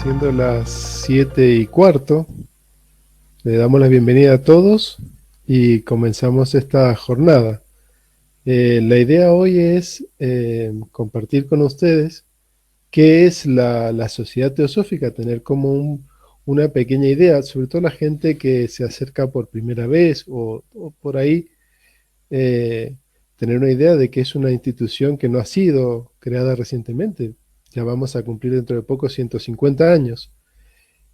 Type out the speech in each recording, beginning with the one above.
Siendo las 7:15, le damos la bienvenida a todos y comenzamos esta jornada. La idea hoy es compartir con ustedes qué es la sociedad teosófica, tener como una pequeña idea, sobre todo la gente que se acerca por primera vez o por ahí, eh, tener una idea de que es una institución que no ha sido creada recientemente. Ya vamos a cumplir dentro de poco 150 años.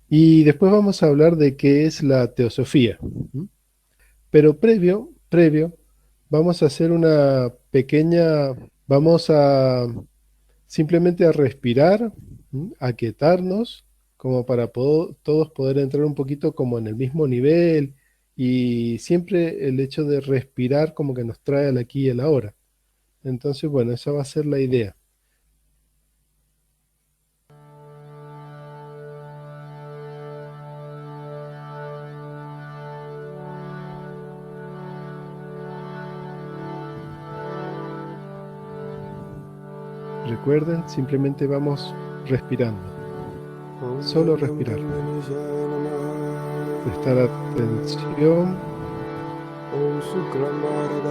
Y después vamos a hablar de qué es la teosofía. ¿M? Pero previo, vamos a hacer una pequeña, vamos a simplemente a respirar, a quietarnos, como para todos poder entrar un poquito como en el mismo nivel, y siempre el hecho de respirar como que nos trae al aquí y al ahora. Entonces, bueno, esa va a ser la idea. Recuerden, simplemente vamos respirando, solo respirar. Prestar atención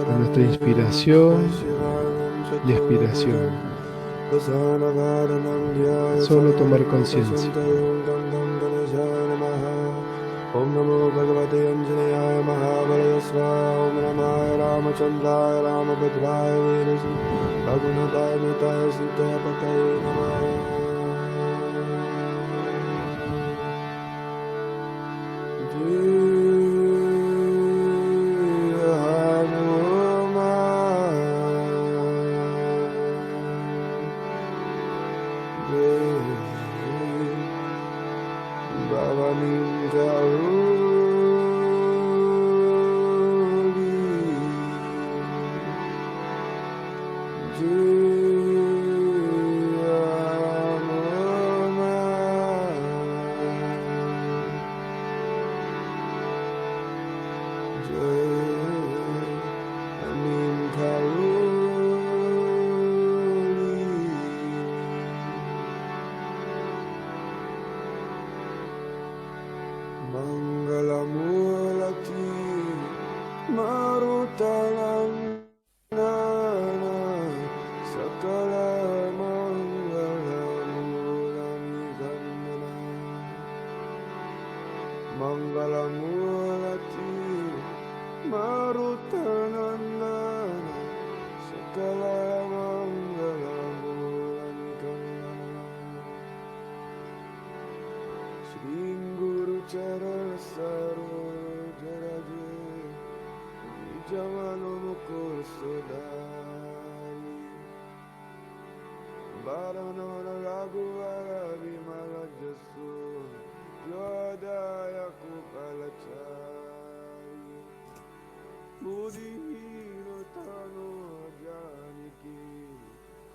a nuestra inspiración y expiración. Solo tomar conciencia. Om Namo Bhagavate Anjaneyaya Mahabharaya Swaha Om Ramaya Ramachandraya Ramabhadraya Virasi Raghunataya Mitaya Sitaya Pataya Namaha Mangalamulati Marutalangana Sakala Mangalamulani Gandana Mangalamulati Marutanandana Sakala Mangalamulani Gandana Shri Guru Charana Sarojaraje Nijamano Mukur Sudari Varanona Raghuvala Vimala Jasu Yodaya Kupalachari Mudihiro Tano Janiki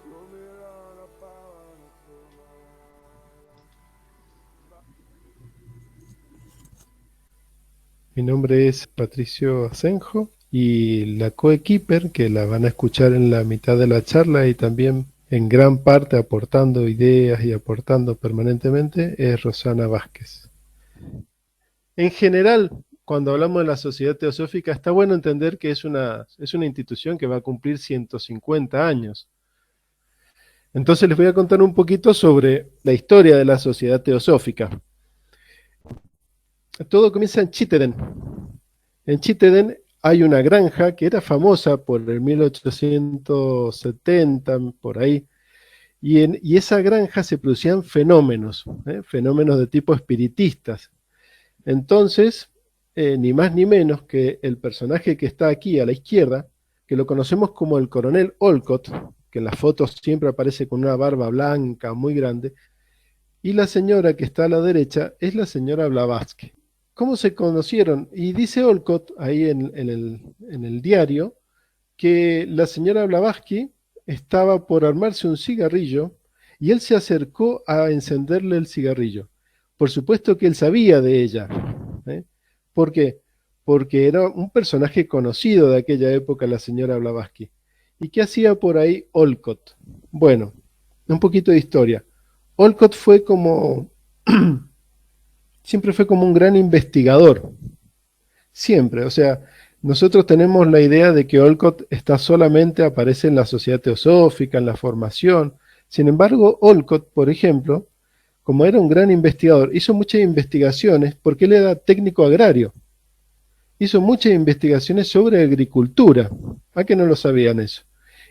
Sumirana Pavana Kumara. Mi nombre es Patricio Asenjo y la coequiper, que la van a escuchar en la mitad de la charla y también en gran parte aportando ideas y aportando permanentemente, es Rosana Vázquez. En general, cuando hablamos de la sociedad teosófica, está bueno entender que es una institución que va a cumplir 150 años. Entonces les voy a contar un poquito sobre la historia de la sociedad teosófica. Todo comienza en Chittenden. En Chittenden hay una granja que era famosa por el 1870, por ahí, y esa granja se producían fenómenos de tipo espiritistas. Entonces, ni más ni menos que el personaje que está aquí a la izquierda, que lo conocemos como el coronel Olcott, que en las fotos siempre aparece con una barba blanca muy grande, y la señora que está a la derecha es la señora Blavatsky. ¿Cómo se conocieron? Y dice Olcott ahí en el diario que la señora Blavatsky estaba por armarse un cigarrillo y él se acercó a encenderle el cigarrillo. Por supuesto que él sabía de ella. ¿Eh? ¿Por qué? Porque era un personaje conocido de aquella época, la señora Blavatsky. ¿Y qué hacía por ahí Olcott? Bueno, un poquito de historia. Olcott fue como siempre fue como un gran investigador, siempre. O sea, nosotros tenemos la idea de que Olcott está solamente, aparece en la Sociedad Teosófica, en la formación. Sin embargo, Olcott, por ejemplo, como era un gran investigador, hizo muchas investigaciones porque él era técnico agrario. Hizo muchas investigaciones sobre agricultura. ¿A que no lo sabían eso?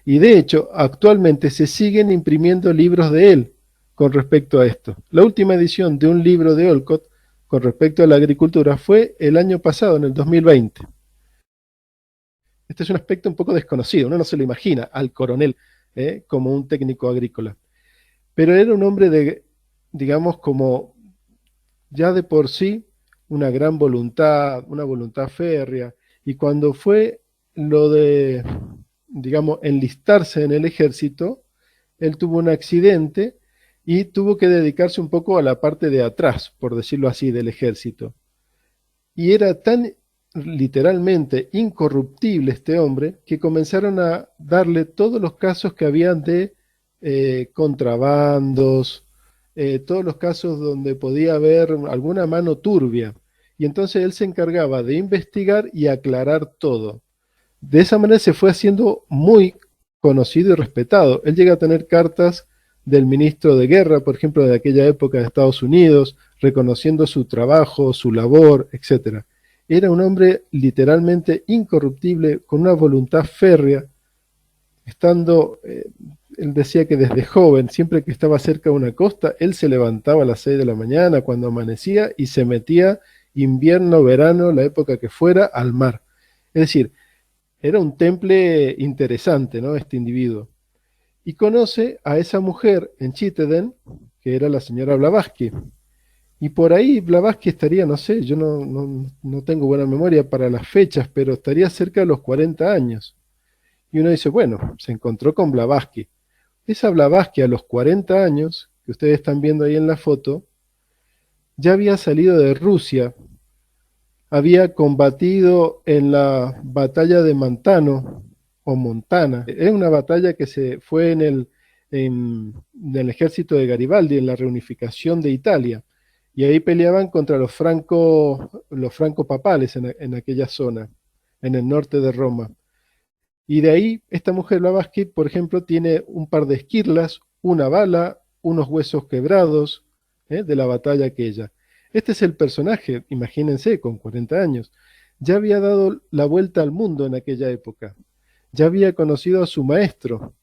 Y de hecho, actualmente se siguen imprimiendo libros de él con respecto a esto. La última edición de un libro de Olcott con respecto a la agricultura fue el año pasado, en el 2020. Este es un aspecto un poco desconocido, uno no se lo imagina al coronel como un técnico agrícola. Pero era un hombre de, digamos, como ya de por sí una gran voluntad, una voluntad férrea, y cuando fue lo de, digamos, enlistarse en el ejército, él tuvo un accidente y tuvo que dedicarse un poco a la parte de atrás, por decirlo así, del ejército. Y era tan literalmente incorruptible este hombre que comenzaron a darle todos los casos que habían de contrabandos, todos los casos donde podía haber alguna mano turbia. Y entonces él se encargaba de investigar y aclarar todo. De esa manera se fue haciendo muy conocido y respetado. Él llega a tener cartas del ministro de Guerra, por ejemplo, de aquella época de Estados Unidos, reconociendo su trabajo, su labor, etcétera. Era un hombre literalmente incorruptible, con una voluntad férrea, estando, él decía que desde joven, siempre que estaba cerca de una costa, él se levantaba a las 6 de la mañana cuando amanecía y se metía invierno, verano, la época que fuera, al mar. Es decir, era un temple interesante, ¿no? Este individuo. Y conoce a esa mujer en Chittenden, que era la señora Blavatsky. Y por ahí Blavatsky estaría, no sé, yo no tengo buena memoria para las fechas, pero estaría cerca de los 40 años. Y uno dice, bueno, se encontró con Blavatsky. Esa Blavatsky a los 40 años, que ustedes están viendo ahí en la foto, ya había salido de Rusia, había combatido en la batalla de Mantano o Montana. Es una batalla que se fue en el ejército de Garibaldi, en la reunificación de Italia. Y ahí peleaban contra los franco-papales en aquella zona, en el norte de Roma. Y de ahí, esta mujer Blavatsky, por ejemplo, tiene un par de esquirlas, una bala, unos huesos quebrados, de la batalla aquella. Este es el personaje, imagínense, con 40 años. Ya había dado la vuelta al mundo en aquella época. Ya había conocido a su maestro.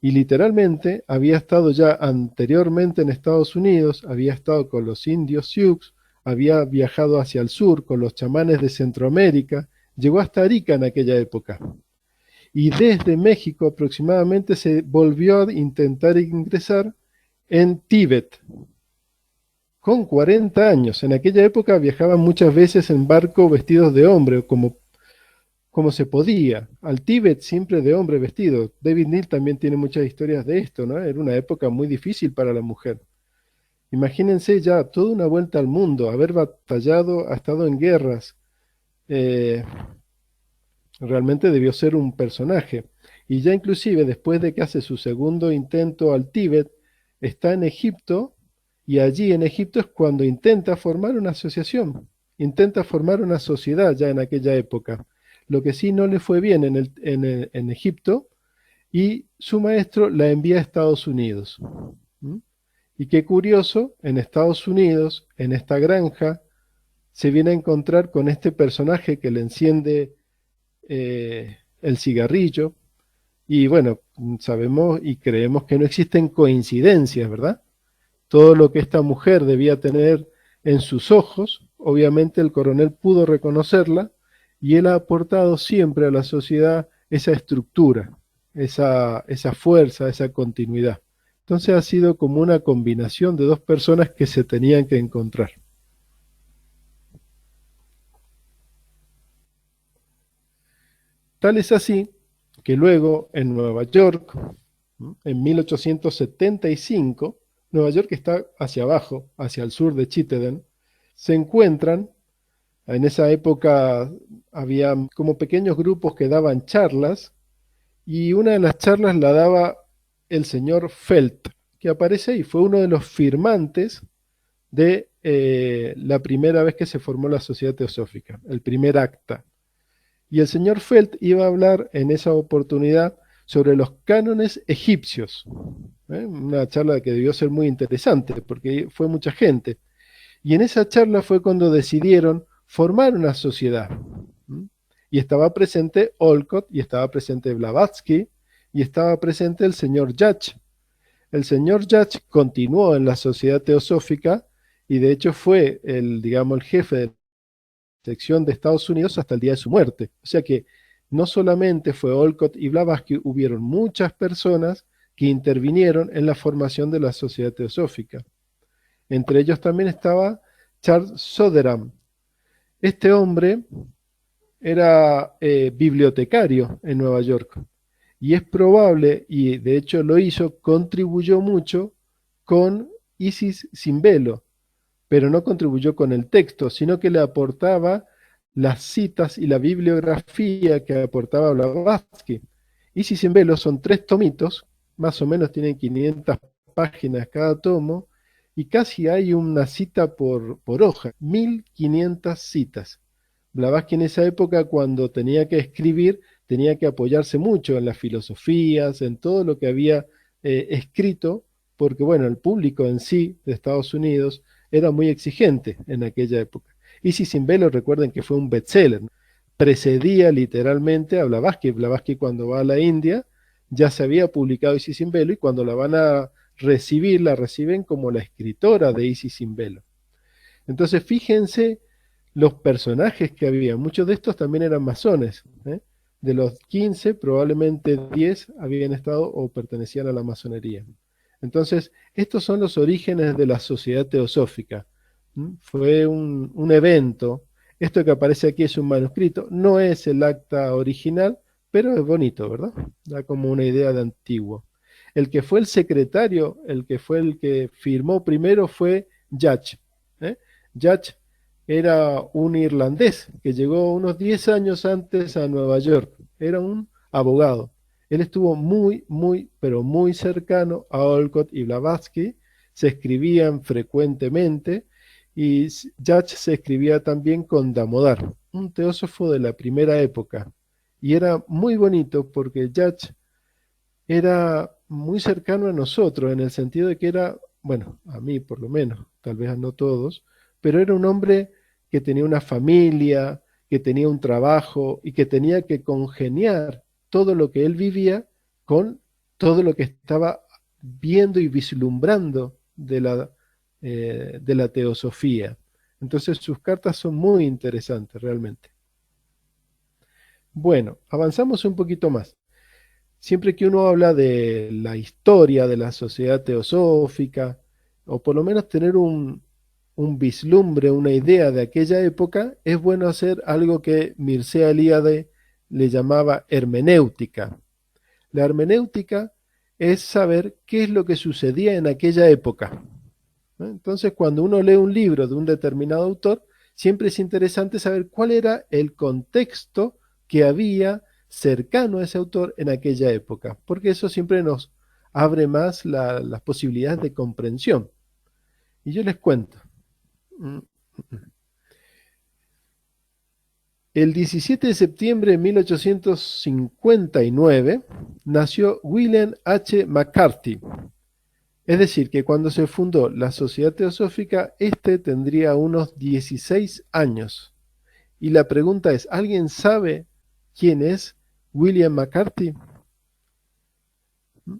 Y literalmente había estado ya anteriormente en Estados Unidos, había estado con los indios Sioux, había viajado hacia el sur con los chamanes de Centroamérica, llegó hasta Arica en aquella época. Y desde México aproximadamente se volvió a intentar ingresar en Tíbet, con 40 años. En aquella época viajaban muchas veces en barco vestidos de hombre, como se podía. Al Tíbet siempre de hombre vestido. David Neal también tiene muchas historias de esto, ¿no? Era una época muy difícil para la mujer. Imagínense ya toda una vuelta al mundo, haber batallado, ha estado en guerras. Eh, Realmente debió ser un personaje. Y ya inclusive después de que hace su segundo intento al Tíbet, está en Egipto y allí en Egipto es cuando intenta formar una asociación, intenta formar una sociedad ya en aquella época. Lo que sí no le fue bien en Egipto y su maestro la envía a Estados Unidos. ¿Mm? Y qué curioso, en Estados Unidos, en esta granja, se viene a encontrar con este personaje que le enciende el cigarrillo. Y bueno, sabemos y creemos que no existen coincidencias, ¿verdad? Todo lo que esta mujer debía tener en sus ojos, obviamente el coronel pudo reconocerla y él ha aportado siempre a la sociedad esa estructura, esa fuerza, esa continuidad. Entonces ha sido como una combinación de dos personas que se tenían que encontrar. Tal es así que luego en Nueva York, en 1875, Nueva York está hacia abajo, hacia el sur de Chittenden, se encuentran, en esa época había como pequeños grupos que daban charlas, y una de las charlas la daba el señor Felt, que aparece ahí, fue uno de los firmantes de la primera vez que se formó la Sociedad Teosófica, el primer acta. Y el señor Felt iba a hablar en esa oportunidad sobre los cánones egipcios. Una charla que debió ser muy interesante porque fue mucha gente. Y en esa charla fue cuando decidieron formar una sociedad. ¿Mm? Y estaba presente Olcott, y estaba presente Blavatsky, y estaba presente el señor Judge. El señor Judge continuó en la Sociedad Teosófica y de hecho fue el, digamos, el jefe de la sección de Estados Unidos hasta el día de su muerte. O sea que no solamente fue Olcott y Blavatsky, hubieron muchas personas que intervinieron en la formación de la Sociedad Teosófica. Entre ellos también estaba Charles Sotheran. Este hombre era bibliotecario en Nueva York y es probable, y de hecho lo hizo, contribuyó mucho con Isis sin velo, pero no contribuyó con el texto, sino que le aportaba las citas y la bibliografía que aportaba Blavatsky. Isis sin velo son 3 tomitos, más o menos tienen 500 páginas cada tomo, y casi hay una cita por hoja, 1500 citas. Blavatsky en esa época, cuando tenía que escribir, tenía que apoyarse mucho en las filosofías, en todo lo que había escrito, porque bueno, el público en sí de Estados Unidos era muy exigente en aquella época. Isis sin velo, recuerden que fue un bestseller, ¿no? Precedía literalmente a Blavatsky. Blavatsky cuando va a la India ya se había publicado Isis sin velo y cuando la van a recibir, la reciben como la escritora de Isis sin velo. Entonces fíjense los personajes que había, muchos de estos también eran masones, ¿eh? De los 15, probablemente 10 habían estado o pertenecían a la masonería. Entonces, estos son los orígenes de la sociedad teosófica. Fue un evento. Esto que aparece aquí es un manuscrito, no es el acta original, pero es bonito, ¿verdad? Da como una idea de antiguo. El que fue el secretario, el que fue el que firmó primero fue Judge. ¿Eh? Judge era un irlandés que llegó unos 10 años antes a Nueva York. Era un abogado. Él estuvo muy, muy, pero muy cercano a Olcott y Blavatsky. Se escribían frecuentemente y Judge se escribía también con Damodar, un teósofo de la primera época. Y era muy bonito porque Judge era muy cercano a nosotros en el sentido de que era, bueno, a mí por lo menos, tal vez a no todos, pero era un hombre que tenía una familia, que tenía un trabajo y que tenía que congeniar todo lo que él vivía con todo lo que estaba viendo y vislumbrando de la teosofía. Entonces sus cartas son muy interesantes realmente. Bueno, avanzamos un poquito más. Siempre que uno habla de la historia de la sociedad teosófica, o por lo menos tener un vislumbre, una idea de aquella época, es bueno hacer algo que Mircea Eliade le llamaba hermenéutica. La hermenéutica es saber qué es lo que sucedía en aquella época. ¿No? Entonces, cuando uno lee un libro de un determinado autor, siempre es interesante saber cuál era el contexto que había cercano a ese autor en aquella época, porque eso siempre nos abre más las posibilidades de comprensión. Y yo les cuento. El 17 de septiembre de 1859 nació William H. McCarthy. Es decir, que cuando se fundó la Sociedad Teosófica, este tendría unos 16 años. Y la pregunta es, ¿alguien sabe quién es William McCarthy?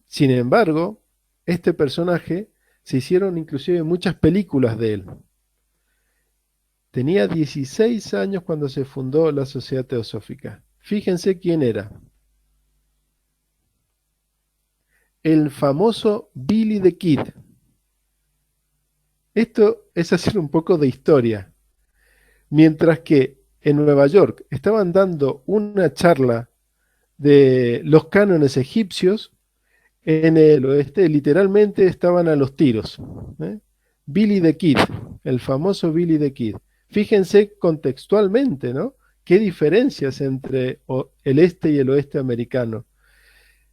Sin embargo, este personaje se hicieron inclusive muchas películas de él. Tenía 16 años cuando se fundó la Sociedad Teosófica. Fíjense quién era. El famoso Billy the Kid. Esto es hacer un poco de historia. Mientras que en Nueva York estaban dando una charla de los cánones egipcios, en el oeste literalmente estaban a los tiros. ¿Eh? Billy the Kid, el famoso Billy the Kid. Fíjense contextualmente, ¿no? Qué diferencias entre el este y el oeste americano.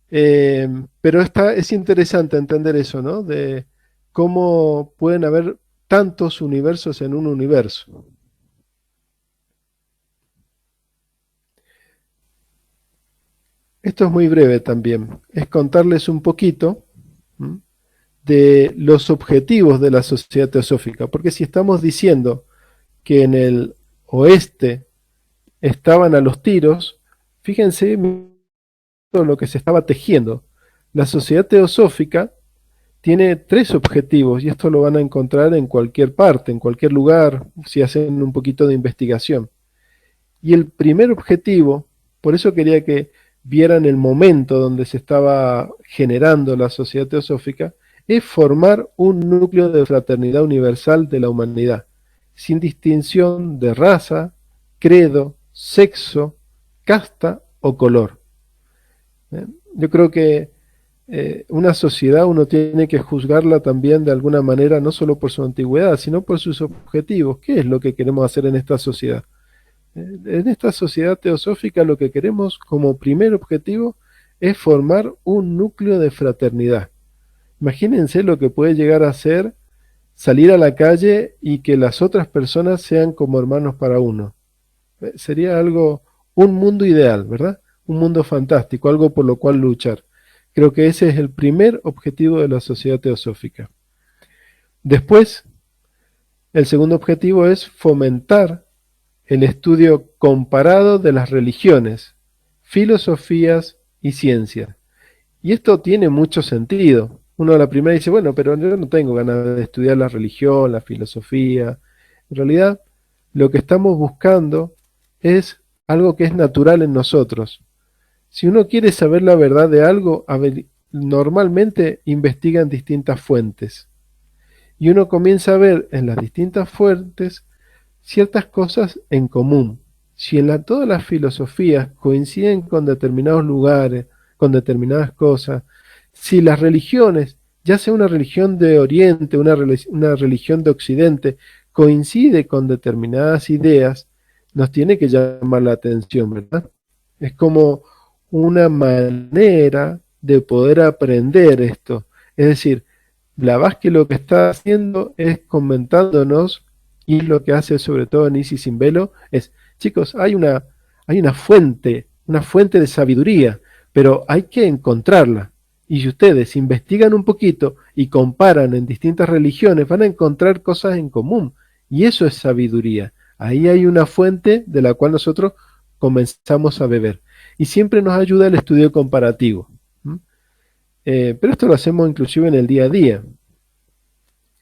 Pero es interesante entender eso, ¿no? De cómo pueden haber tantos universos en un universo. Esto es muy breve también, es contarles un poquito de los objetivos de la sociedad teosófica, porque si estamos diciendo que en el oeste estaban a los tiros, fíjense todo lo que se estaba tejiendo. La sociedad teosófica tiene tres objetivos y esto lo van a encontrar en cualquier parte, en cualquier lugar, si hacen un poquito de investigación. Y el primer objetivo, por eso quería que vieran el momento donde se estaba generando la sociedad teosófica, es formar un núcleo de fraternidad universal de la humanidad, sin distinción de raza, credo, sexo, casta o color. Yo creo que una sociedad uno tiene que juzgarla también de alguna manera, no solo por su antigüedad, sino por sus objetivos. ¿Qué es lo que queremos hacer en esta sociedad? En esta sociedad teosófica lo que queremos como primer objetivo es formar un núcleo de fraternidad. Imagínense lo que puede llegar a ser salir a la calle y que las otras personas sean como hermanos para uno. Sería algo, un mundo ideal, ¿verdad? Un mundo fantástico, algo por lo cual luchar. Creo que ese es el primer objetivo de la sociedad teosófica. Después, el segundo objetivo es fomentar el estudio comparado de las religiones, filosofías y ciencias. Y esto tiene mucho sentido. Uno a la primera dice, bueno, pero yo no tengo ganas de estudiar la religión, la filosofía. En realidad, lo que estamos buscando es algo que es natural en nosotros. Si uno quiere saber la verdad de algo, normalmente investiga en distintas fuentes. Y uno comienza a ver en las distintas fuentes ciertas cosas en común. Si todas las filosofías coinciden con determinados lugares, con determinadas cosas, si las religiones, ya sea una religión de Oriente, una religión de Occidente, coincide con determinadas ideas, nos tiene que llamar la atención, ¿verdad? Es como una manera de poder aprender esto. Es decir, Blavatsky lo que está haciendo es comentándonos, y lo que hace sobre todo Nisi Sin Velo, es, chicos, hay una fuente de sabiduría, pero hay que encontrarla. Y si ustedes investigan un poquito y comparan en distintas religiones, van a encontrar cosas en común. Y eso es sabiduría. Ahí hay una fuente de la cual nosotros comenzamos a beber. Y siempre nos ayuda el estudio comparativo. Pero esto lo hacemos inclusive en el día a día.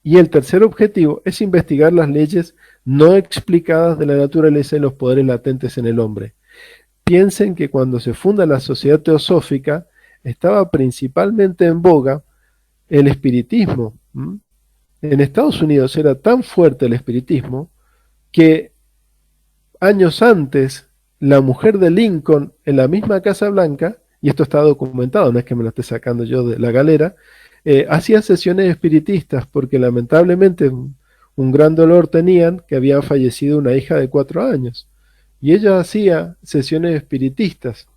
Y el tercer objetivo es investigar las leyes no explicadas de la naturaleza y los poderes latentes en el hombre. Piensen que cuando se funda la sociedad teosófica estaba principalmente en boga el espiritismo. En Estados Unidos era tan fuerte el espiritismo que años antes la mujer de Lincoln en la misma Casa Blanca, y esto está documentado, no es que me lo esté sacando yo de la galera, hacía sesiones espiritistas porque lamentablemente un gran dolor tenían que había fallecido una hija de 4 años. Y ella hacía sesiones espiritistas.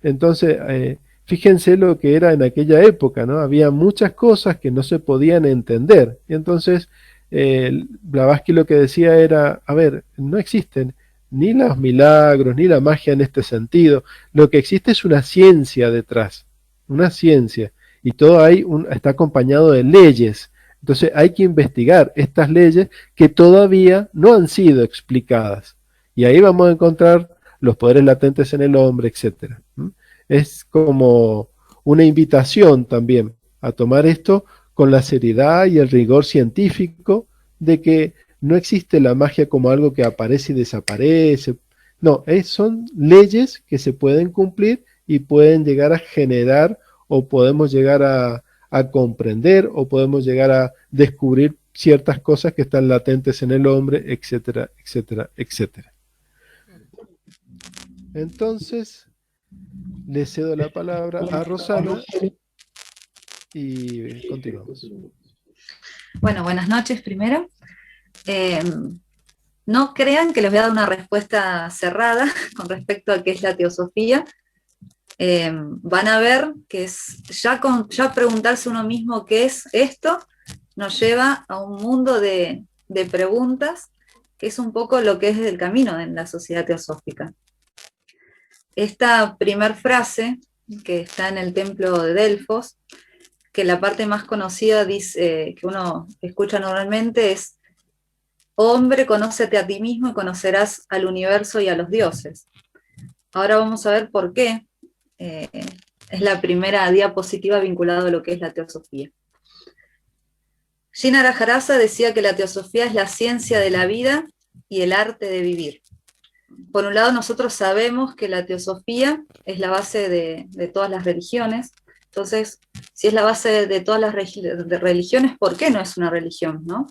Entonces, fíjense lo que era en aquella época, ¿no? Había muchas cosas que no se podían entender. Y entonces, Blavatsky lo que decía era, a ver, no existen ni los milagros, ni la magia en este sentido. Lo que existe es una ciencia detrás, una ciencia. Y todo ahí está acompañado de leyes. Entonces hay que investigar estas leyes que todavía no han sido explicadas. Y ahí vamos a encontrar los poderes latentes en el hombre, etcétera. Es como una invitación también a tomar esto con la seriedad y el rigor científico de que no existe la magia como algo que aparece y desaparece. No, son leyes que se pueden cumplir y pueden llegar a generar o podemos llegar a comprender o podemos llegar a descubrir ciertas cosas que están latentes en el hombre, etcétera, etcétera, etcétera. Entonces, le cedo la palabra a Rosana y continuamos. Bueno, buenas noches primero. No crean que les voy a dar una respuesta cerrada con respecto a qué es la teosofía. Van a ver que ya preguntarse uno mismo qué es esto nos lleva a un mundo de de preguntas, que es un poco lo que es el camino en la sociedad teosófica. Esta primer frase, que está en el templo de Delfos, que la parte más conocida dice, que uno escucha normalmente es: hombre, conócete a ti mismo y conocerás al universo y a los dioses. Ahora vamos a ver por qué. Es la primera diapositiva vinculada a lo que es la teosofía. Gina Rajarasa decía que la teosofía es la ciencia de la vida y el arte de vivir. Por un lado, nosotros sabemos que la teosofía es la base de todas las religiones. Entonces, si es la base de todas las religiones, ¿por qué no es una religión, no?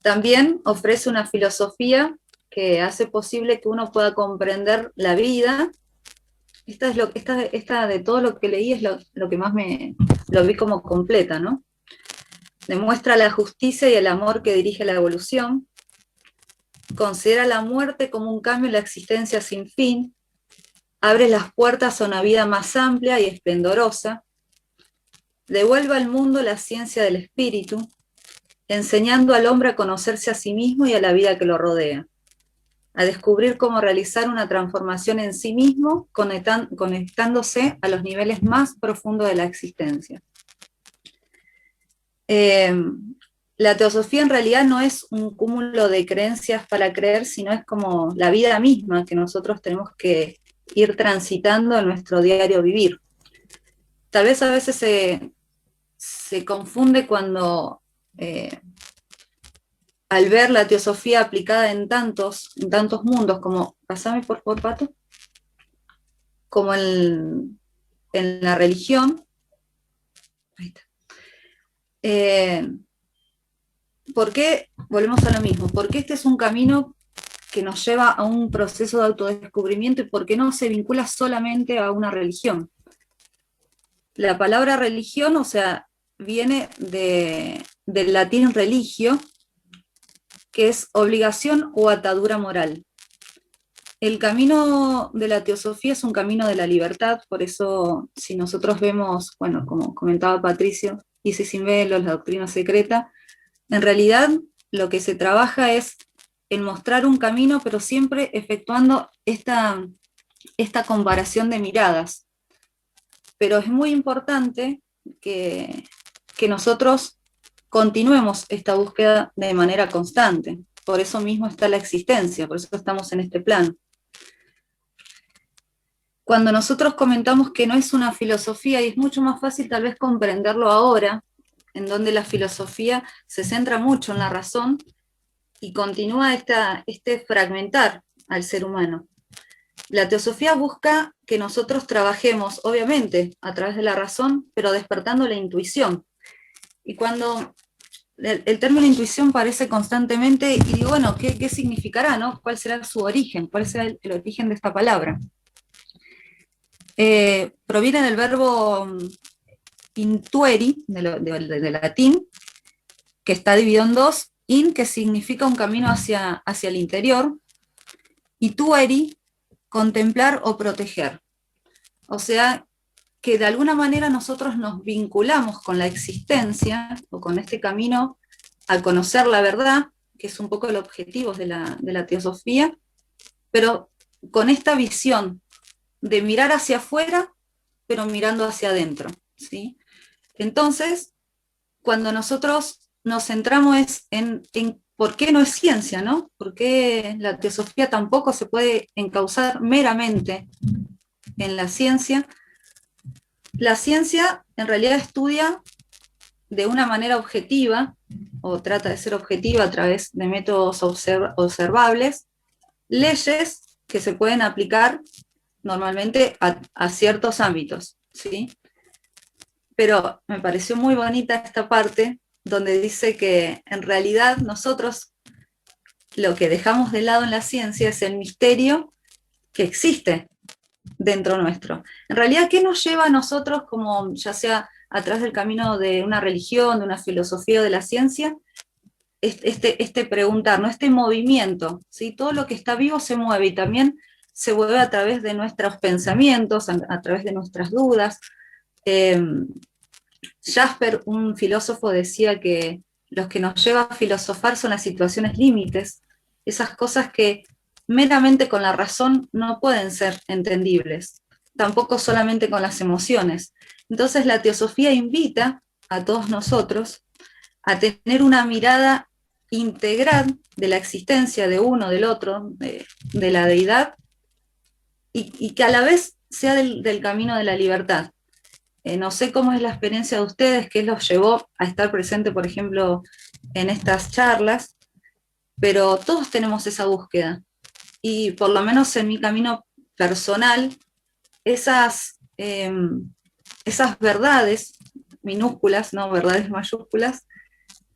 También ofrece una filosofía que hace posible que uno pueda comprender la vida. Esta de todo lo que leí es lo que más lo vi como completa, ¿no? Demuestra la justicia y el amor que dirige la evolución, considera la muerte como un cambio en la existencia sin fin, abre las puertas a una vida más amplia y esplendorosa, devuelve al mundo la ciencia del espíritu, enseñando al hombre a conocerse a sí mismo y a la vida que lo rodea, a descubrir cómo realizar una transformación en sí mismo, conectándose a los niveles más profundos de la existencia. La teosofía en realidad no es un cúmulo de creencias para creer, sino es como la vida misma que nosotros tenemos que ir transitando en nuestro diario vivir. Tal vez a veces se confunde cuando al ver la teosofía aplicada en tantos mundos, como, pasame por favor, Pato, como en la religión. Ahí está. ¿Por qué? Volvemos a lo mismo. Porque este es un camino que nos lleva a un proceso de autodescubrimiento y porque no se vincula solamente a una religión. La palabra religión, o sea, viene del latín religio, que es obligación o atadura moral. El camino de la teosofía es un camino de la libertad, por eso si nosotros vemos, bueno, como comentaba Patricio, Isis sin velos, la doctrina secreta, en realidad lo que se trabaja es en mostrar un camino, pero siempre efectuando esta comparación de miradas. Pero es muy importante que nosotros continuemos esta búsqueda de manera constante. Por eso mismo está la existencia, por eso estamos en este plan. Cuando nosotros comentamos que no es una filosofía, y es mucho más fácil tal vez comprenderlo ahora, en donde la filosofía se centra mucho en la razón y continúa este fragmentar al ser humano. La teosofía busca que nosotros trabajemos, obviamente, a través de la razón, pero despertando la intuición. Y cuando el término intuición aparece constantemente, y digo, bueno, ¿qué significará, no? ¿Cuál será su origen? ¿Cuál será el origen de esta palabra? Proviene del verbo intueri, de latín, que está dividido en dos: in, que significa un camino hacia el interior, y tueri, contemplar o proteger. O sea, que de alguna manera nosotros nos vinculamos con la existencia, o con este camino al conocer la verdad, que es un poco el objetivo de la teosofía, pero con esta visión de mirar hacia afuera, pero mirando hacia adentro, ¿sí? Entonces, cuando nosotros nos centramos en por qué no es ciencia, ¿no? ¿Por qué la teosofía tampoco se puede encauzar meramente en la ciencia? La ciencia en realidad estudia de una manera objetiva, o trata de ser objetiva a través de métodos observables, leyes que se pueden aplicar normalmente a ciertos ámbitos, ¿sí? Pero me pareció muy bonita esta parte donde dice que en realidad nosotros lo que dejamos de lado en la ciencia es el misterio que existe dentro nuestro. En realidad, ¿qué nos lleva a nosotros, como ya sea a través del camino de una religión, de una filosofía o de la ciencia? Este preguntar, ¿no? Este movimiento, ¿sí? Todo lo que está vivo se mueve y también se mueve a través de nuestros pensamientos, a través de nuestras dudas. Jasper, un filósofo, decía que los que nos lleva a filosofar son las situaciones límites, esas cosas que meramente con la razón no pueden ser entendibles, tampoco solamente con las emociones. Entonces la teosofía invita a todos nosotros a tener una mirada integral de la existencia de uno, del otro, de la deidad, y que a la vez sea del camino de la libertad. No sé cómo es la experiencia de ustedes, qué los llevó a estar presente, por ejemplo, en estas charlas, pero todos tenemos esa búsqueda. Y por lo menos en mi camino personal, esas verdades minúsculas, no verdades mayúsculas,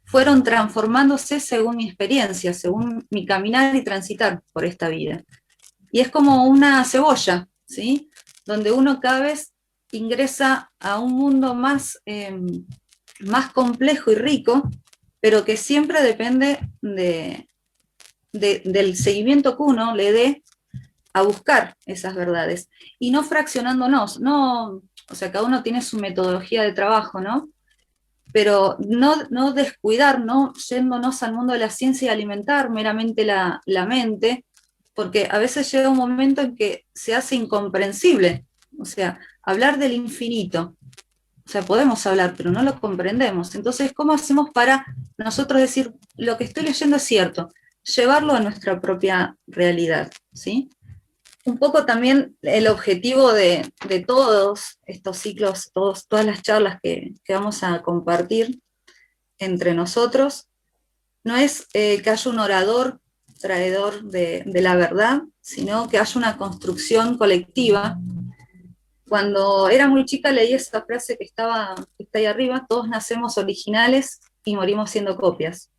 fueron transformándose según mi experiencia, según mi caminar y transitar por esta vida. Y es como una cebolla, ¿sí? Donde uno cada vez ingresa a un mundo más complejo y rico, pero que siempre depende del seguimiento que uno le dé a buscar esas verdades. Y no fraccionándonos, no, o sea, cada uno tiene su metodología de trabajo, ¿no? Pero no descuidar, no yéndonos al mundo de la ciencia y alimentar meramente la mente, porque a veces llega un momento en que se hace incomprensible. O sea, hablar del infinito, o sea, podemos hablar, pero no lo comprendemos. Entonces, ¿cómo hacemos para nosotros decir, lo que estoy leyendo es cierto, llevarlo a nuestra propia realidad, ¿sí? Un poco también el objetivo de todos estos ciclos, todas las charlas que vamos a compartir entre nosotros, no es que haya un orador traidor de la verdad, sino que haya una construcción colectiva. Cuando era muy chica leí esa frase que está ahí arriba: todos nacemos originales y morimos siendo copias.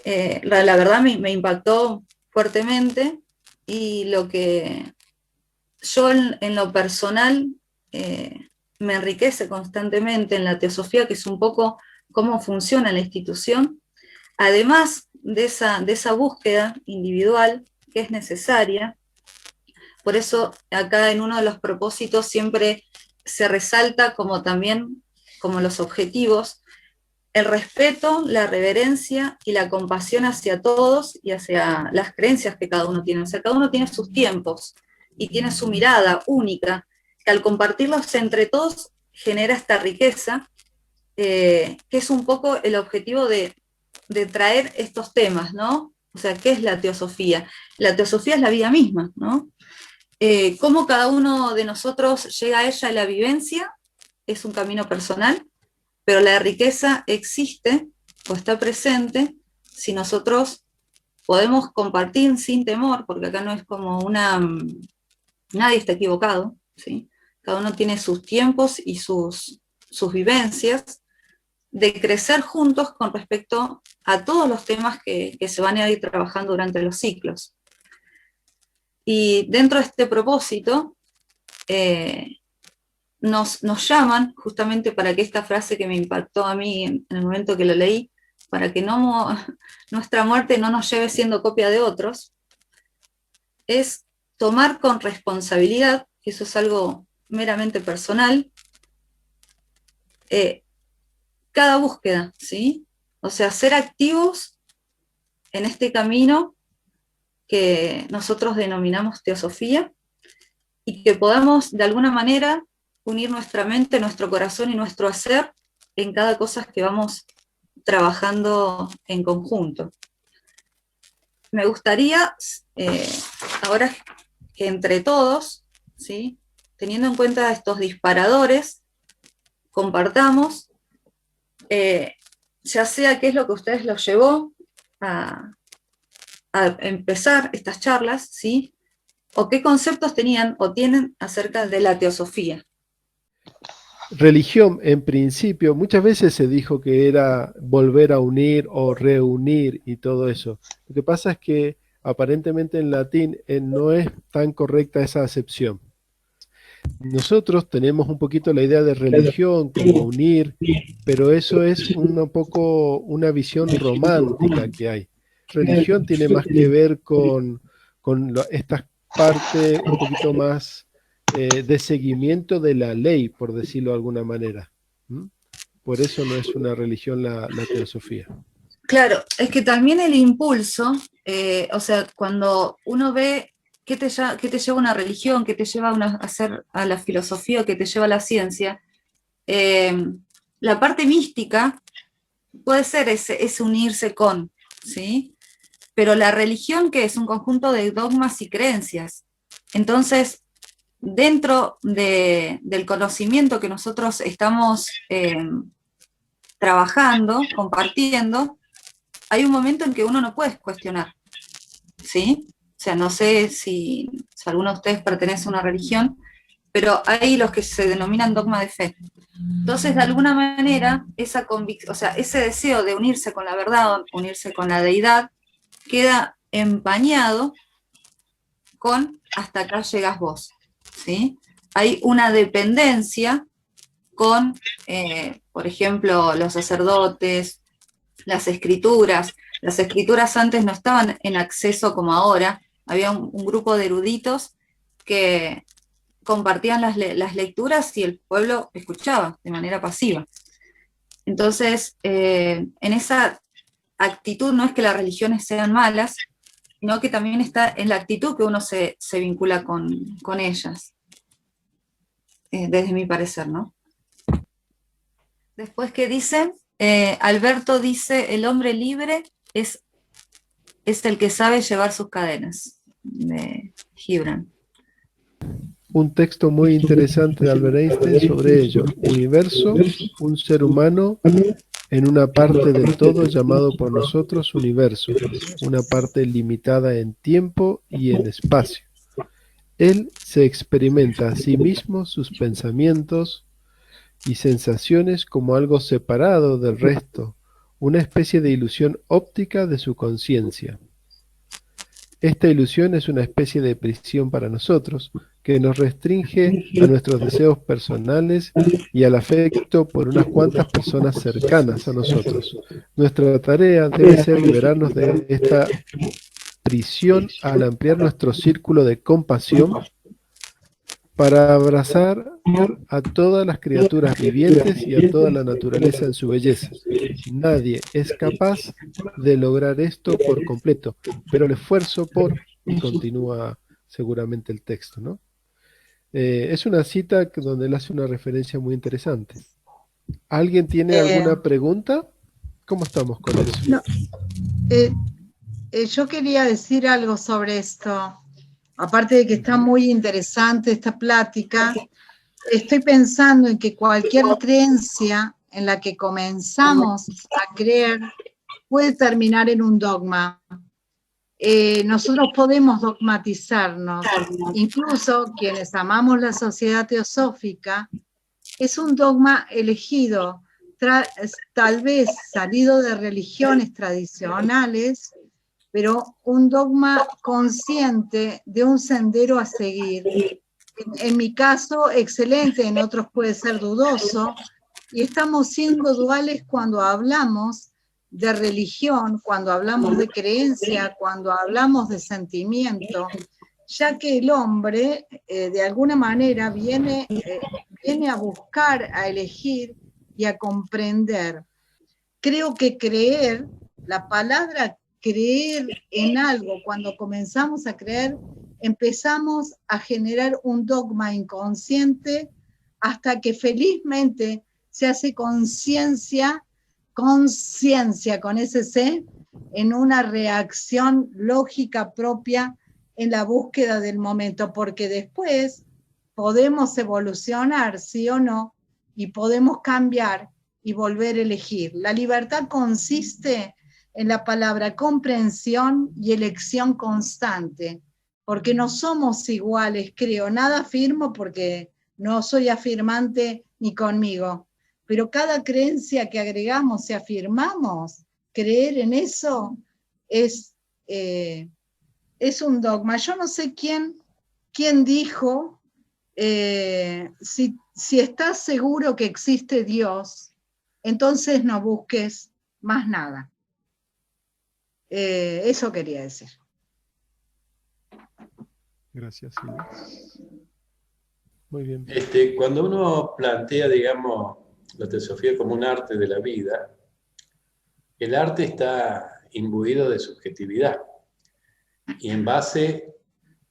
La verdad me impactó fuertemente, y lo que yo en lo personal me enriquece constantemente en la teosofía, que es un poco cómo funciona la institución, además de esa búsqueda individual que es necesaria. Por eso acá en uno de los propósitos siempre se resalta como también como los objetivos el respeto, la reverencia y la compasión hacia todos y hacia las creencias que cada uno tiene. O sea, cada uno tiene sus tiempos y tiene su mirada única, que al compartirlos entre todos genera esta riqueza, que es un poco el objetivo de traer estos temas, ¿no? O sea, ¿qué es la teosofía? La teosofía es la vida misma, ¿no? Cómo cada uno de nosotros llega a ella en la vivencia es un camino personal, pero la riqueza existe o está presente si nosotros podemos compartir sin temor, porque acá no es como nadie está equivocado, ¿sí? Cada uno tiene sus tiempos y sus vivencias, de crecer juntos con respecto a todos los temas que se van a ir trabajando durante los ciclos. Y dentro de este propósito, nos llaman justamente para que esta frase que me impactó a mí en el momento que lo leí, para que nuestra muerte no nos lleve siendo copia de otros, es tomar con responsabilidad, que eso es algo meramente personal, cada búsqueda, ¿sí? O sea, ser activos en este camino que nosotros denominamos teosofía, y que podamos de alguna manera unir nuestra mente, nuestro corazón y nuestro hacer en cada cosa que vamos trabajando en conjunto. Me gustaría, ahora que entre todos, ¿sí?, teniendo en cuenta estos disparadores, compartamos, ya sea qué es lo que a ustedes los llevó a empezar estas charlas, ¿sí?, o qué conceptos tenían o tienen acerca de la teosofía. Religión, en principio, muchas veces se dijo que era volver a unir o reunir y todo eso. Lo que pasa es que aparentemente en latín no es tan correcta esa acepción. Nosotros tenemos un poquito la idea de religión como unir, pero eso es un poco una visión romántica que hay. Religión tiene más que ver con estas partes un poquito más de seguimiento de la ley, por decirlo de alguna manera. ¿Mm? Por eso no es una religión la teosofía. Claro, es que también el impulso, o sea, cuando uno ve qué te lleva una religión, qué te lleva a hacer a la filosofía, qué te lleva a la ciencia, eh, la parte mística puede ser ese unirse con, ¿sí? Pero la religión, que es un conjunto de dogmas y creencias. Entonces, dentro del conocimiento que nosotros estamos trabajando, compartiendo, hay un momento en que uno no puede cuestionar, ¿sí? O sea, no sé si alguno de ustedes pertenece a una religión, pero hay los que se denominan dogma de fe. Entonces, de alguna manera, o sea, ese deseo de unirse con la verdad, unirse con la deidad, queda empañado con hasta acá llegas vos, ¿sí? Hay una dependencia con, por ejemplo, los sacerdotes, las escrituras. Las escrituras antes no estaban en acceso como ahora. Había un grupo de eruditos que compartían las lecturas y el pueblo escuchaba de manera pasiva. Entonces, en esa actitud no es que las religiones sean malas, sino que también está en la actitud que uno se vincula con ellas, desde mi parecer, ¿no? Después, ¿qué dice? Alberto dice, el hombre libre es el que sabe llevar sus cadenas, de Gibran. Un texto muy interesante de Albert Einstein sobre ello. Universo, un ser humano en una parte del todo llamado por nosotros universo, una parte limitada en tiempo y en espacio. Él se experimenta a sí mismo sus pensamientos y sensaciones como algo separado del resto, una especie de ilusión óptica de su conciencia. Esta ilusión es una especie de prisión para nosotros, que nos restringe a nuestros deseos personales y al afecto por unas cuantas personas cercanas a nosotros. Nuestra tarea debe ser liberarnos de esta prisión al ampliar nuestro círculo de compasión para abrazar a todas las criaturas vivientes y a toda la naturaleza en su belleza. Nadie es capaz de lograr esto por completo, pero el esfuerzo por, y continúa seguramente el texto, ¿no? Es una cita donde él hace una referencia muy interesante. ¿Alguien tiene Eh, alguna pregunta? ¿Cómo estamos con eso? no, yo quería decir algo sobre esto. Aparte de que está muy interesante esta plática, estoy pensando en que cualquier creencia en la que comenzamos a creer puede terminar en un dogma. Nosotros podemos dogmatizarnos, incluso quienes amamos la sociedad teosófica, es un dogma elegido, tal vez salido de religiones tradicionales, pero un dogma consciente de un sendero a seguir. En mi caso, excelente, en otros puede ser dudoso, y estamos siendo duales cuando hablamos de religión, cuando hablamos de creencia, cuando hablamos de sentimiento, ya que el hombre de alguna manera viene a buscar, a elegir y a comprender. Creo que creer, la palabra creer en algo, cuando comenzamos a creer, empezamos a generar un dogma inconsciente hasta que felizmente se hace conciencia con ese C, en una reacción lógica propia en la búsqueda del momento, porque después podemos evolucionar, sí o no, y podemos cambiar y volver a elegir. La libertad consiste en la palabra comprensión y elección constante, porque no somos iguales, creo. Nada afirmo porque no soy afirmante ni conmigo, pero cada creencia que agregamos y afirmamos, creer en eso es un dogma. Yo no sé quién dijo, si estás seguro que existe Dios, entonces no busques más nada. Eso quería decir. Gracias, Silvia. Muy bien. Cuando uno plantea, digamos, la teosofía como un arte de la vida, el arte está imbuido de subjetividad. Y en base,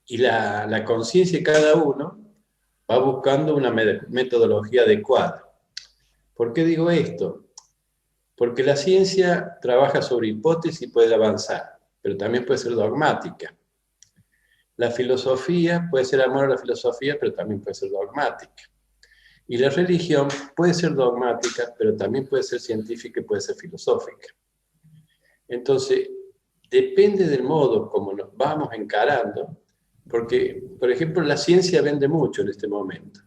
y la conciencia de cada uno va buscando una metodología adecuada. ¿Por qué digo esto? Porque la ciencia trabaja sobre hipótesis y puede avanzar, pero también puede ser dogmática. La filosofía puede ser amor a la filosofía, pero también puede ser dogmática. Y la religión puede ser dogmática, pero también puede ser científica y puede ser filosófica. Entonces, depende del modo como nos vamos encarando, porque, por ejemplo, la ciencia vende mucho en este momento,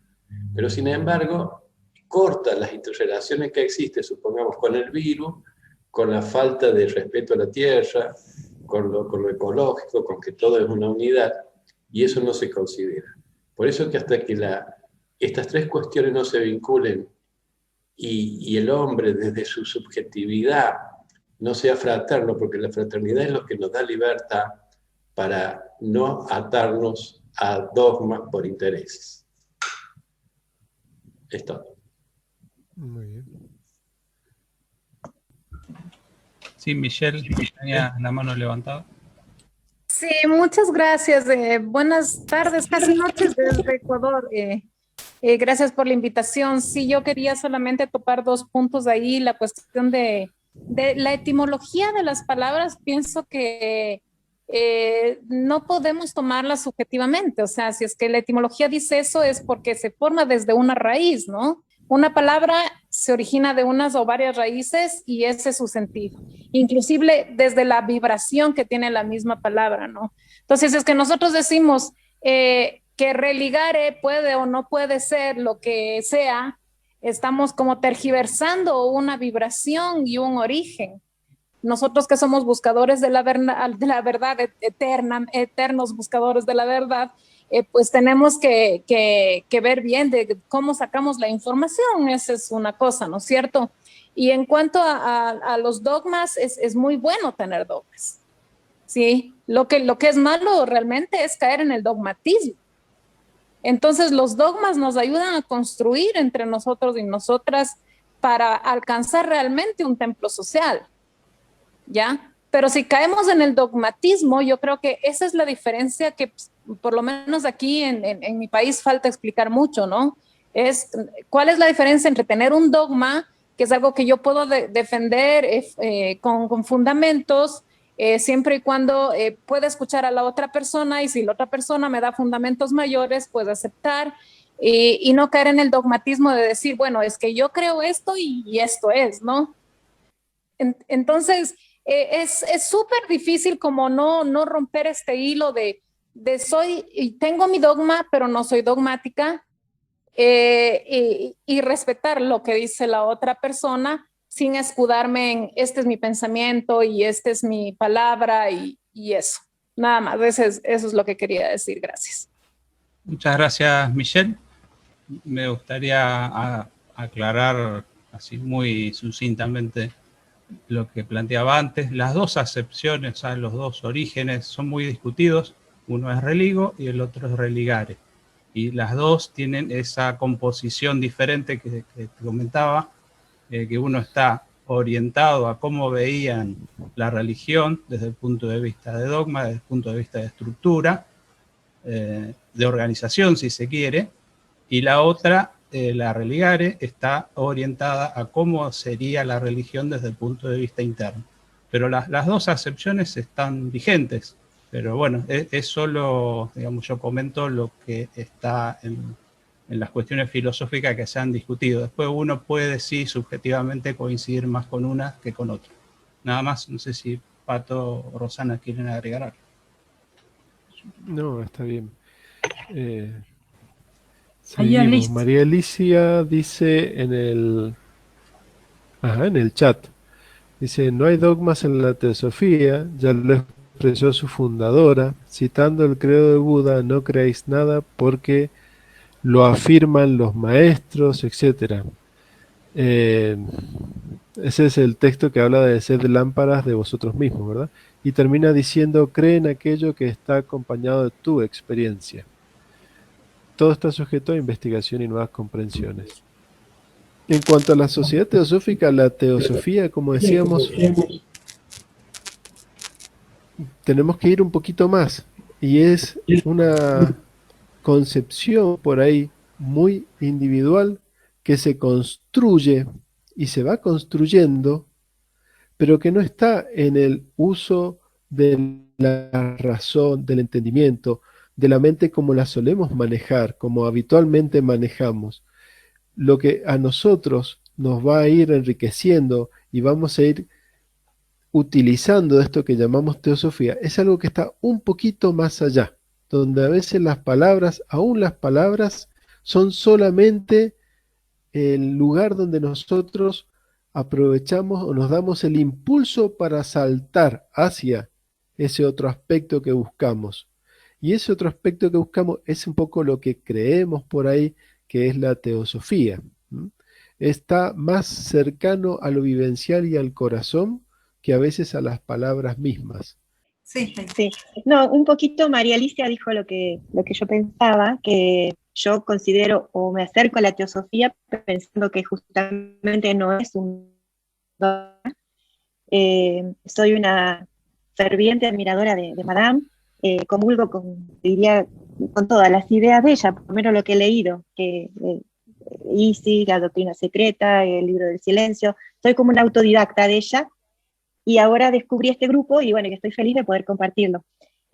pero sin embargo, corta las interrelaciones que existen, supongamos, con el virus, con la falta de respeto a la tierra, con lo ecológico, con que todo es una unidad, y eso no se considera. Por eso que hasta que estas tres cuestiones no se vinculen y el hombre desde su subjetividad no sea fraterno, porque la fraternidad es lo que nos da libertad para no atarnos a dogmas por intereses. Es todo. Muy bien. Sí, Michelle, tenía la mano levantada. Sí, muchas gracias. Buenas tardes, casi noches desde Ecuador. Gracias por la invitación. Sí, yo quería solamente topar 2 puntos ahí. La cuestión de la etimología de las palabras, pienso que no podemos tomarla subjetivamente. O sea, si es que la etimología dice eso es porque se forma desde una raíz, ¿no? Una palabra se origina de unas o varias raíces y ese es su sentido. Inclusive desde la vibración que tiene la misma palabra, ¿no? Entonces, es que nosotros decimos que religare puede o no puede ser lo que sea, estamos como tergiversando una vibración y un origen. Nosotros que somos buscadores de la verdad eterna, eternos buscadores de la verdad, pues tenemos que ver bien de cómo sacamos la información, esa es una cosa, ¿no es cierto? Y en cuanto a los dogmas, es muy bueno tener dogmas, ¿sí? Lo que es malo realmente es caer en el dogmatismo. Entonces los dogmas nos ayudan a construir entre nosotros y nosotras para alcanzar realmente un templo social, ¿ya? Pero si caemos en el dogmatismo, yo creo que esa es la diferencia que por lo menos aquí en mi país falta explicar mucho, ¿no? ¿Cuál es la diferencia entre tener un dogma, que es algo que yo puedo defender con fundamentos, siempre y cuando pueda escuchar a la otra persona y si la otra persona me da fundamentos mayores, puedo aceptar y no caer en el dogmatismo de decir, bueno, es que yo creo esto y esto es, ¿no? Entonces, es súper difícil como no romper este hilo de tengo mi dogma, pero no soy dogmática, y respetar lo que dice la otra persona sin escudarme en este es mi pensamiento y esta es mi palabra y eso. Nada más, eso es lo que quería decir. Gracias. Muchas gracias, Michelle. Me gustaría aclarar así muy sucintamente lo que planteaba antes. Las dos acepciones, o sea, los dos orígenes son muy discutidos. Uno es religo y el otro es religare. Y las dos tienen esa composición diferente que te comentaba, que uno está orientado a cómo veían la religión desde el punto de vista de dogma, desde el punto de vista de estructura, de organización, si se quiere, y la otra, la religare, está orientada a cómo sería la religión desde el punto de vista interno. Pero las dos acepciones están vigentes, pero bueno, es solo, digamos, yo comento lo que está en las cuestiones filosóficas que se han discutido. Después uno puede, sí, subjetivamente coincidir más con una que con otra. Nada más, no sé si Pato o Rosana quieren agregar algo. No, está bien. Seguimos. María Alicia dice en el chat, dice, no hay dogmas en la teosofía, ya lo expresó su fundadora, citando el credo de Buda, no creáis nada porque lo afirman los maestros, etc. Ese es el texto que habla de sed lámparas de vosotros mismos, ¿verdad? Y termina diciendo, cree en aquello que está acompañado de tu experiencia. Todo está sujeto a investigación y nuevas comprensiones. En cuanto a la sociedad teosófica, la teosofía, como decíamos, tenemos que ir un poquito más. Y es una concepción por ahí muy individual que se construye y se va construyendo, pero que no está en el uso de la razón, del entendimiento, de la mente como la solemos manejar, como habitualmente manejamos. Lo que a nosotros nos va a ir enriqueciendo y vamos a ir utilizando esto que llamamos teosofía, es algo que está un poquito más allá, donde a veces las palabras, aún las palabras, son solamente el lugar donde nosotros aprovechamos o nos damos el impulso para saltar hacia ese otro aspecto que buscamos. Y ese otro aspecto que buscamos es un poco lo que creemos por ahí que es la teosofía. ¿M? Está más cercano a lo vivencial y al corazón que a veces a las palabras mismas. Sí, Sí, no, un poquito María Alicia dijo lo que yo pensaba, que yo considero o me acerco a la teosofía pensando que justamente no es un dogma. Soy una ferviente admiradora de Madame, comulgo diría, con todas las ideas de ella, primero lo que he leído, que Isis, la doctrina secreta, el libro del silencio, soy como una autodidacta de ella, y ahora descubrí este grupo y bueno, que estoy feliz de poder compartirlo.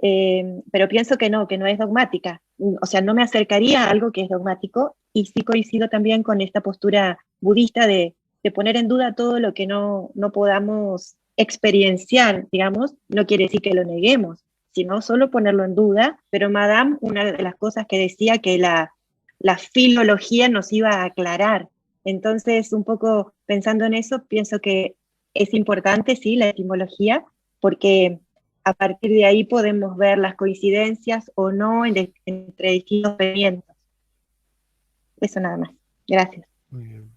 Pero pienso que no es dogmática, o sea, no me acercaría a algo que es dogmático, y sí coincido también con esta postura budista de poner en duda todo lo que no podamos experienciar, digamos, no quiere decir que lo neguemos, sino solo ponerlo en duda. Pero Madame, una de las cosas que decía que la filología nos iba a aclarar, entonces un poco pensando en eso, pienso que es importante, sí, la etimología, porque a partir de ahí podemos ver las coincidencias o no entre distintos pensamientos. Eso nada más. Gracias. Muy bien.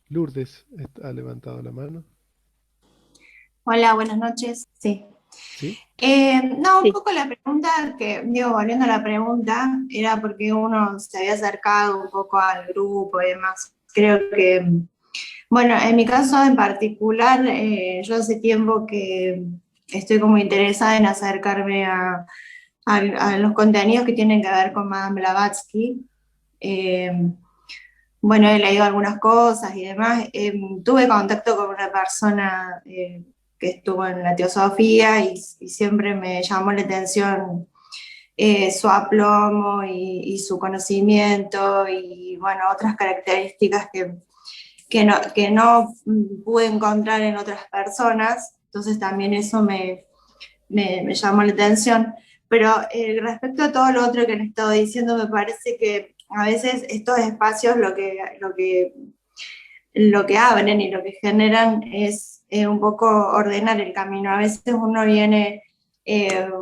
Lourdes ha levantado la mano. Hola, buenas noches. Sí. ¿Sí? No, un Sí. poco la pregunta que, digo, volviendo a la pregunta, era porque uno se había acercado un poco al grupo y demás. Creo que, bueno, en mi caso en particular, yo hace tiempo que estoy como interesada en acercarme a los contenidos que tienen que ver con Madame Blavatsky. Bueno, he leído algunas cosas y demás. Tuve contacto con una persona que estuvo en la teosofía y siempre me llamó la atención su aplomo y su conocimiento y, bueno, otras características que no pude encontrar en otras personas. Entonces también eso me llamó la atención. Pero respecto a todo lo otro que han estado diciendo, me parece que a veces estos espacios lo que abren y lo que generan es un poco ordenar el camino. A veces uno viene,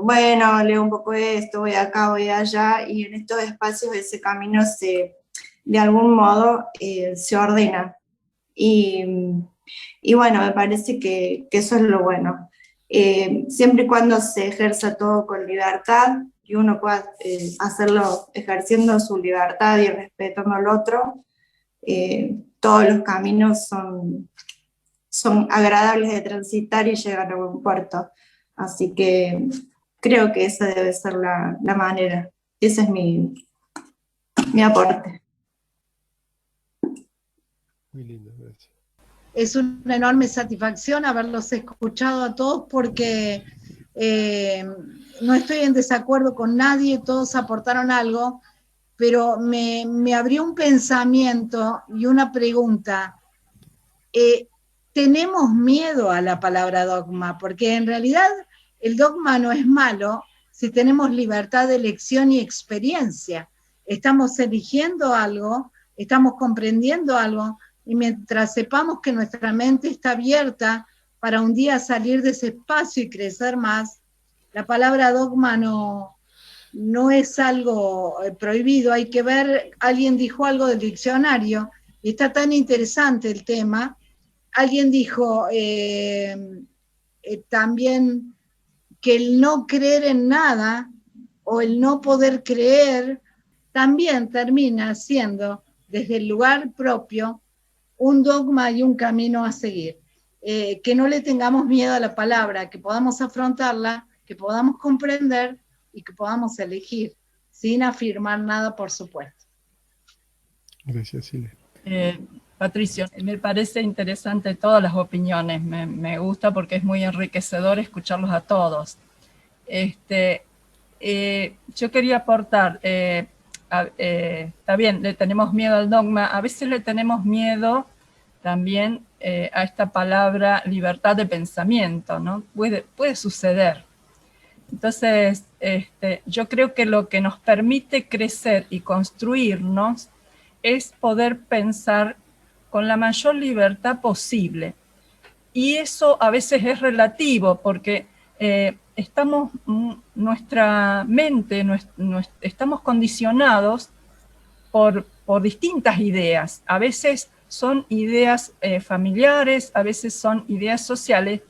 bueno, leo un poco esto, voy acá, voy allá, y en estos espacios ese camino de algún modo se ordena. Y bueno, me parece que eso es lo bueno. Siempre y cuando se ejerza todo con libertad y uno pueda hacerlo ejerciendo su libertad y respetando al otro, todos los caminos son agradables de transitar y llegan a buen puerto. Así que creo que esa debe ser la manera. Ese es mi aporte. Muy lindo, gracias. Es una enorme satisfacción haberlos escuchado a todos porque no estoy en desacuerdo con nadie, todos aportaron algo, pero me abrió un pensamiento y una pregunta. Tenemos miedo a la palabra dogma, porque en realidad el dogma no es malo si tenemos libertad de elección y experiencia. Estamos eligiendo algo, estamos comprendiendo algo, y mientras sepamos que nuestra mente está abierta para un día salir de ese espacio y crecer más, la palabra dogma no es algo prohibido. Hay que ver, alguien dijo algo del diccionario, y está tan interesante el tema. Alguien dijo también que el no creer en nada o el no poder creer también termina siendo, desde el lugar propio, un dogma y un camino a seguir. Que no le tengamos miedo a la palabra, que podamos afrontarla, que podamos comprender y que podamos elegir, sin afirmar nada, por supuesto. Gracias, Silvia. Patricio, me parece interesante todas las opiniones, me gusta porque es muy enriquecedor escucharlos a todos. Yo quería aportar, está bien, le tenemos miedo al dogma, a veces le tenemos miedo también a esta palabra libertad de pensamiento, ¿no? Puede suceder. Entonces, yo creo que lo que nos permite crecer y construirnos es poder pensar con la mayor libertad posible. Y eso a veces es relativo, porque nuestra mente, estamos condicionados por distintas ideas. A veces son ideas familiares, a veces son ideas sociales,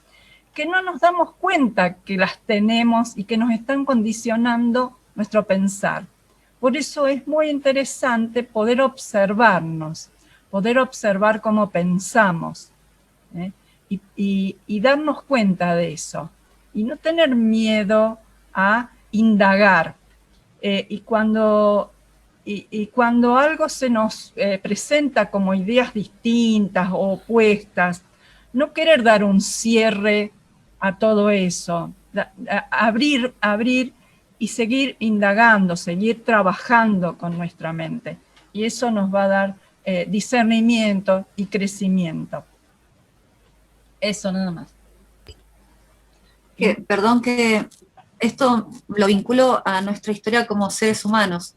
que no nos damos cuenta que las tenemos y que nos están condicionando nuestro pensar. Por eso es muy interesante poder observarnos, poder observar cómo pensamos, ¿eh? Y darnos cuenta de eso. Y no tener miedo a indagar. Y cuando algo se nos presenta como ideas distintas o opuestas, no querer dar un cierre a todo eso, abrir y seguir indagando, seguir trabajando con nuestra mente. Y eso nos va a dar discernimiento y crecimiento. Eso nada más. Perdón que esto lo vinculo a nuestra historia como seres humanos.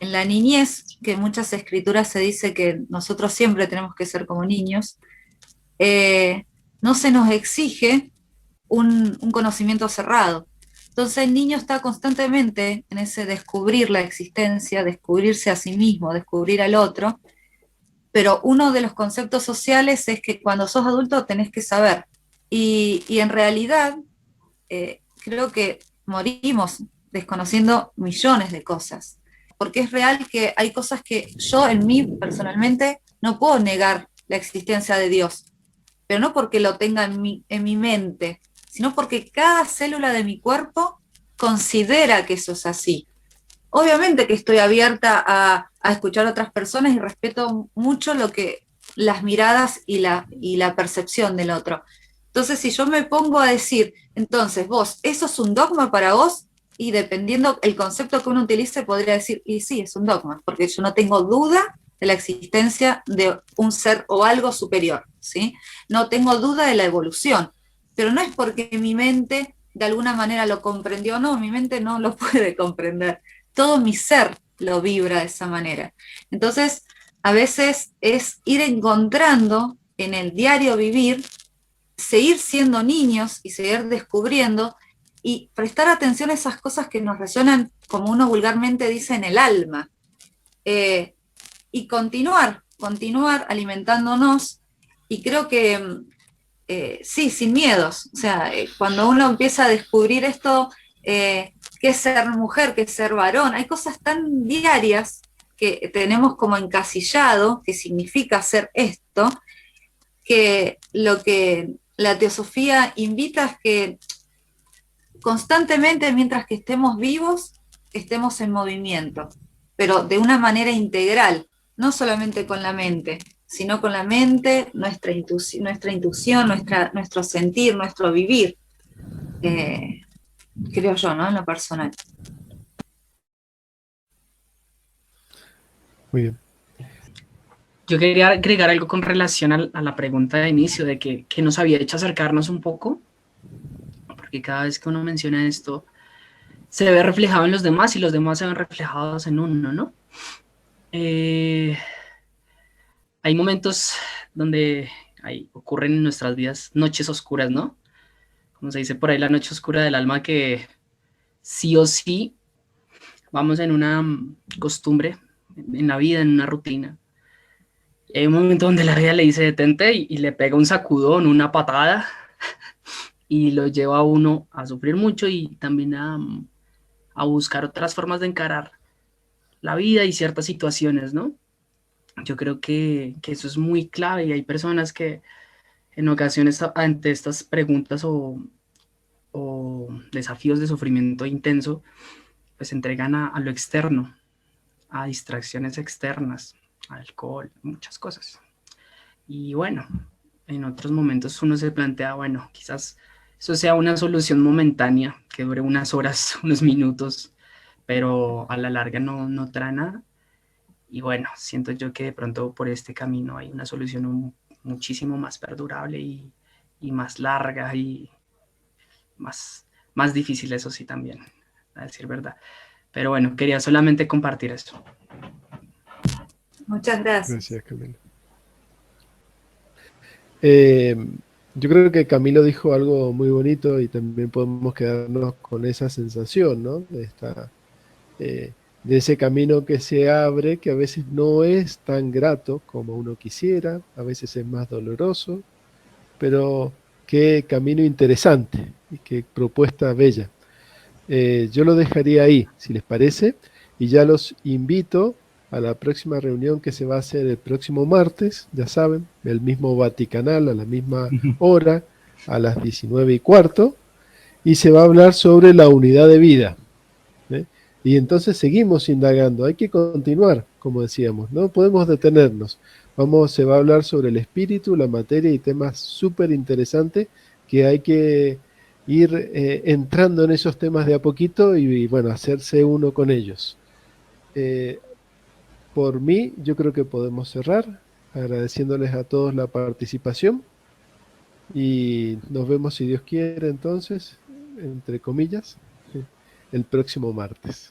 En la niñez, que en muchas escrituras se dice que nosotros siempre tenemos que ser como niños, no se nos exige un conocimiento cerrado. Entonces el niño está constantemente en ese descubrir la existencia, descubrirse a sí mismo, descubrir al otro, pero uno de los conceptos sociales es que cuando sos adulto tenés que saber. Y en realidad creo que morimos desconociendo millones de cosas, porque es real que hay cosas que yo en mí personalmente no puedo negar la existencia de Dios, pero no porque lo tenga en mi mente, sino porque cada célula de mi cuerpo considera que eso es así. Obviamente que estoy abierta a escuchar a otras personas y respeto mucho las miradas y la percepción del otro. Entonces, si yo me pongo a decir, entonces vos, ¿eso es un dogma para vos? Y dependiendo el concepto que uno utilice, podría decir, y sí, es un dogma, porque yo no tengo duda de la existencia de un ser o algo superior, ¿sí? No tengo duda de la evolución, pero no es porque mi mente de alguna manera lo comprendió, no, mi mente no lo puede comprender. Todo mi ser lo vibra de esa manera. Entonces, a veces es ir encontrando en el diario vivir, seguir siendo niños y seguir descubriendo y prestar atención a esas cosas que nos resuenan, como uno vulgarmente dice, en el alma. Y continuar alimentándonos, y creo que sí, sin miedos. O sea, cuando uno empieza a descubrir esto, qué es ser mujer, qué es ser varón, hay cosas tan diarias que tenemos como encasillado, que significa ser esto, que lo que la teosofía invita es que constantemente, mientras que estemos vivos, estemos en movimiento, pero de una manera integral, no solamente con la mente, sino con la mente, nuestra intuición, nuestro sentir, nuestro vivir, creo yo, ¿no? En lo personal. Muy bien. Yo quería agregar algo con relación a la pregunta de inicio, de que nos había hecho acercarnos un poco, porque cada vez que uno menciona esto, se ve reflejado en los demás y los demás se ven reflejados en uno, ¿no? Hay momentos donde ocurren en nuestras vidas noches oscuras, ¿no? Como se dice por ahí, la noche oscura del alma, que sí o sí vamos en una costumbre, en la vida, en una rutina. Hay un momento donde la vida le dice detente y le pega un sacudón, una patada, y lo lleva a uno a sufrir mucho y también a buscar otras formas de encarar la vida y ciertas situaciones, ¿no? Yo creo que eso es muy clave y hay personas que en ocasiones ante estas preguntas o desafíos de sufrimiento intenso, pues se entregan a lo externo, a distracciones externas, alcohol, muchas cosas. Y bueno, en otros momentos uno se plantea, bueno, quizás eso sea una solución momentánea, que dure unas horas, unos minutos, pero a la larga no trae nada. Y bueno, siento yo que de pronto por este camino hay una solución muchísimo más perdurable y más larga y más difícil, eso sí también, a decir verdad. Pero bueno, quería solamente compartir esto. Muchas gracias. Gracias, Camilo. Yo creo que Camilo dijo algo muy bonito y también podemos quedarnos con esa sensación, ¿no? De ese camino que se abre, que a veces no es tan grato como uno quisiera, a veces es más doloroso, pero qué camino interesante y qué propuesta bella. Yo lo dejaría ahí, si les parece, y ya los invito a la próxima reunión que se va a hacer el próximo martes, ya saben, el mismo Vaticanal, a la misma hora, a las 19:15, y se va a hablar sobre la unidad de vida. ¿eh? Y entonces seguimos indagando, hay que continuar, como decíamos, no podemos detenernos. Se va a hablar sobre el espíritu, la materia y temas súper interesantes que hay que ir entrando en esos temas de a poquito y bueno, hacerse uno con ellos. Por mí, yo creo que podemos cerrar agradeciéndoles a todos la participación y nos vemos, si Dios quiere, entonces, entre comillas, el próximo martes.